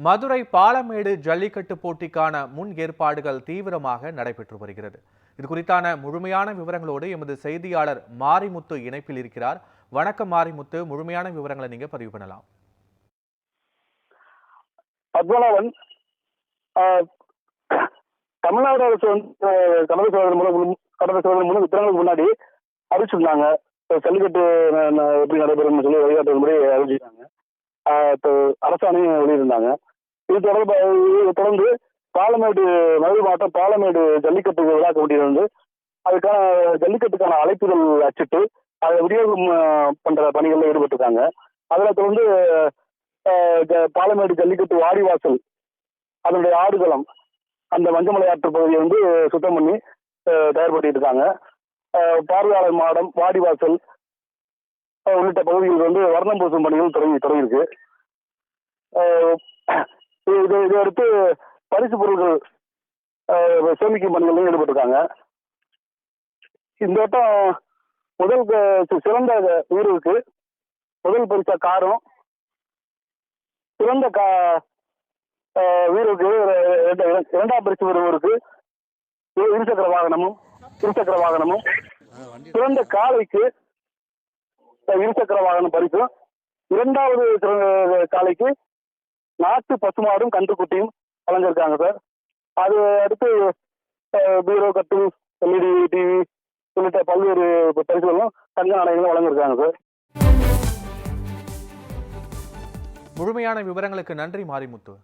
மதுரை பாலமேடு ஜல்லிக்கட்டு போட்டிக்கான முன் ஏற்பாடுகள் தீவிரமாக நடைபெற்று வருகிறது. இது குறித்தான முழுமையான விவரங்களோடு எமது செய்தியாளர் மாரிமுத்து இணைப்பில் இருக்கிறார். வணக்கம் மாரிமுத்து, முழுமையான விவரங்களை நீங்க பதிவு பண்ணலாம். பத்மநாபன், தமிழ்நாடு அரசு கடந்த சோதனை மூலம் இத்தனைக்கு முன்னாடி அறிவிச்சிருந்தாங்க. ஜல்லிக்கட்டு எப்படி நடைபெறும் சொல்லி வழிகாட்டு முறை அறிவிச்சிருந்தாங்க. அரசாணையும் வெளியிருந்தாங்க. இது தொடர்ந்து பாலமேடு மதுரை மாவட்டம் பாலமேடு ஜல்லிக்கட்டு விழா கமிட்டியிலிருந்து அதுக்கான ஜல்லிக்கட்டுக்கான அழைப்புகள் அச்சிட்டு அதை விநியோகம் பண்ற பணிகளில் ஈடுபட்டிருக்காங்க. அதுல தொடர்ந்து பாலமேடு ஜல்லிக்கட்டு வாடிவாசல், அதனுடைய ஆடுகளம், அந்த மஞ்சமலை ஆற்று பகுதியை சுத்தம் பண்ணி தயார்படுத்திட்டு இருக்காங்க. பார்வையாளர் மாடம், வாடிவாசல் உள்ளிட்ட பகுதிகள் வர்ணம் பூசும் பணிகள் தொடங்கியிருக்கு. இதையடுத்து பரிசு பொருட்கள் சேமிக்கும் பணிகளிலும் ஈடுபட்டிருக்காங்க. இந்த வட்டம் முதல் சிறந்த வீரருக்கு முதல் பரிசா காரும், சிறந்த வீரருக்கு இரண்டாம் பரிசு பெறுவருக்கு இருசக்கர வாகனமும், சிறந்த காளைக்கு இருசக்கர வாகனம் பரிசும், இரண்டாவது காளைக்கு நாட்டு பசுமாடும் கன்றுக்குட்டியும் வழங்கியிருக்காங்க சார். அது அடுத்து பீரோ, கட்டில், எல்இடி டிவி உள்ளிட்ட பல்வேறு பரிசுகளும் தங்க நாணயங்களும் வழங்கியிருக்காங்க சார். முழுமையான விவரங்களுக்கு நன்றி மாரிமுத்து.